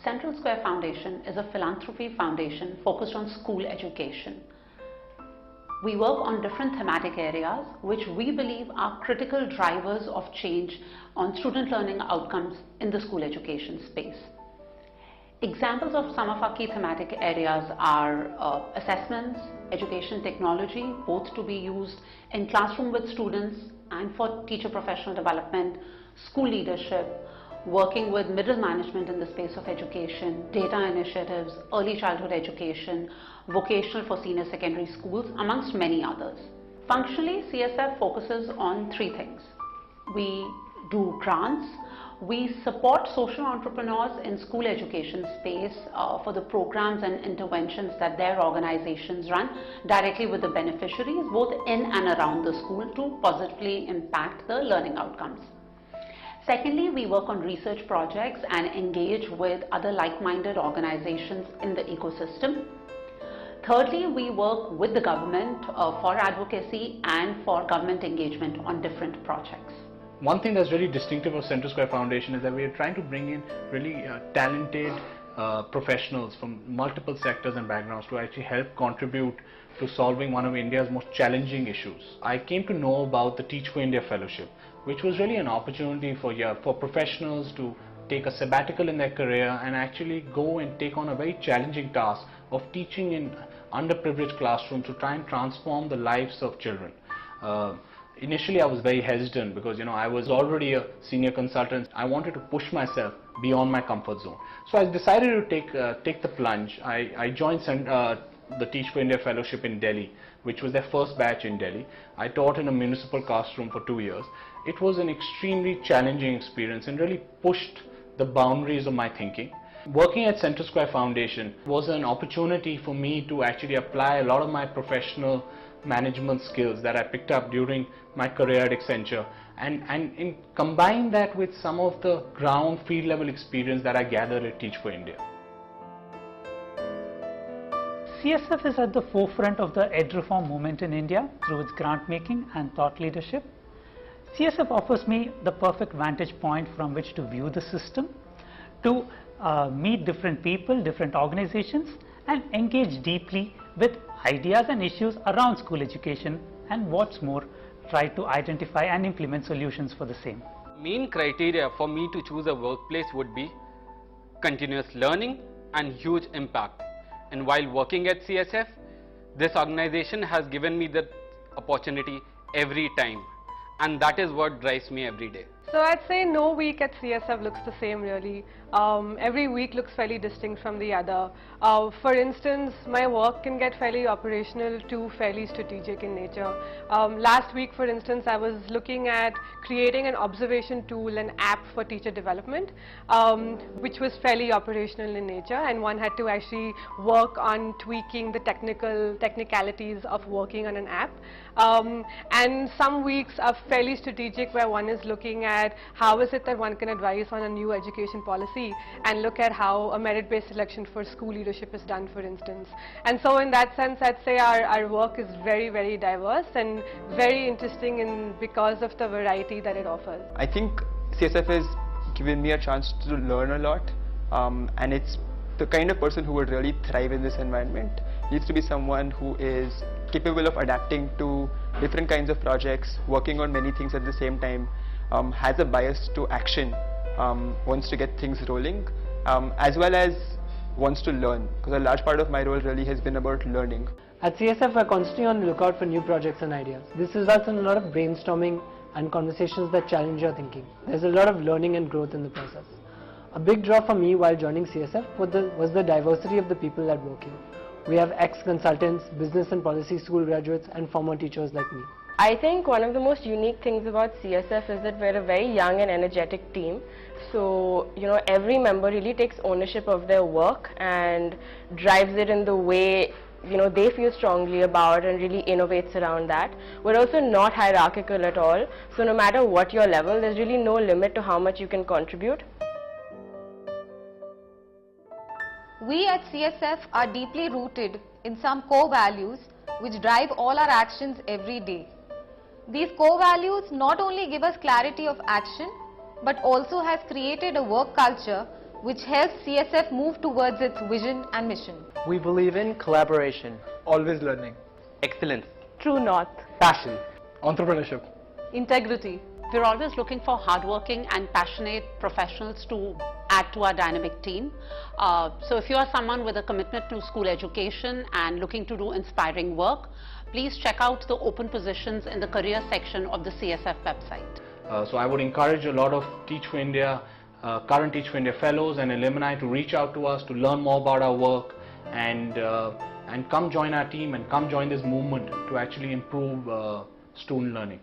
Central Square Foundation is a philanthropy foundation focused on school education. We work on different thematic areas which we believe are critical drivers of change on student learning outcomes in the school education space. Examples of some of our key thematic areas are assessments, education technology, both to be used in classroom with students and for teacher professional development, school leadership, working with middle management in the space of education, data initiatives, early childhood education, vocational for senior secondary schools, amongst many others. Functionally, CSF focuses on three things. We do grants, we support social entrepreneurs in school education space for the programs and interventions that their organizations run directly with the beneficiaries, both in and around the school, to positively impact the learning outcomes. Secondly, we work on research projects and engage with other like-minded organizations in the ecosystem. Thirdly, we work with the government for advocacy and for government engagement on different projects. One thing that's really distinctive of Central Square Foundation is that we are trying to bring in really talented professionals from multiple sectors and backgrounds to actually help contribute to solving one of India's most challenging issues. I came to know about the Teach for India Fellowship, which was really an opportunity for professionals to take a sabbatical in their career and actually go and take on a very challenging task of teaching in underprivileged classrooms to try and transform the lives of children. Initially I was very hesitant because I was already a senior consultant. I wanted to push myself beyond my comfort zone. So I decided to take the plunge. I joined the Teach for India Fellowship in Delhi, which was their first batch in Delhi. I taught in a municipal classroom for 2 years. It was an extremely challenging experience and really pushed the boundaries of my thinking. Working at Central Square Foundation was an opportunity for me to actually apply a lot of my professional management skills that I picked up during my career at Accenture and combine that with some of the ground field level experience that I gathered at Teach for India. CSF is at the forefront of the ed reform movement in India through its grant making and thought leadership. CSF offers me the perfect vantage point from which to view the system, to meet different people, different organizations, and engage deeply with ideas and issues around school education, and what's more, try to identify and implement solutions for the same. Main criteria for me to choose a workplace would be continuous learning and huge impact. And while working at CSF, this organization has given me the opportunity every time, and that is what drives me every day. So I'd say no week at CSF looks the same really. Every week looks fairly distinct from the other. For instance, my work can get fairly operational to fairly strategic in nature. Last week, for instance, I was looking at creating an observation tool, an app for teacher development, which was fairly operational in nature, and one had to actually work on tweaking the technicalities of working on an app. And some weeks are fairly strategic, where one is looking at how is it that one can advise on a new education policy and look at how a merit-based selection for school leadership is done, for instance. And so in that sense, I'd say our work is very, very diverse and very interesting because of the variety that it offers. I think CSF has given me a chance to learn a lot, and it's the kind of person who would really thrive in this environment. Needs to be someone who is capable of adapting to different kinds of projects, working on many things at the same time, has a bias to action, wants to get things rolling, as well as wants to learn, because a large part of my role really has been about learning. At CSF, we're constantly on the lookout for new projects and ideas. This results in a lot of brainstorming and conversations that challenge your thinking. There's a lot of learning and growth in the process. A big draw for me while joining CSF was the diversity of the people that work here. We have ex-consultants, business and policy school graduates, and former teachers like me. I think one of the most unique things about CSF is that we're a very young and energetic team. So, every member really takes ownership of their work and drives it in the way, they feel strongly about, and really innovates around that. We're also not hierarchical at all. So no matter what your level, there's really no limit to how much you can contribute. We at CSF are deeply rooted in some core values which drive all our actions every day. These core values not only give us clarity of action, but also has created a work culture which helps CSF move towards its vision and mission. We believe in collaboration, Always learning. Excellence. True north. passion, Entrepreneurship. Integrity. We're always looking for hardworking and passionate professionals to add to our dynamic team. So if you are someone with a commitment to school education and looking to do inspiring work, please check out the open positions in the career section of the CSF website. So I would encourage a lot of Teach for India, current Teach for India fellows and alumni to reach out to us to learn more about our work and come join our team and come join this movement to actually improve student learning.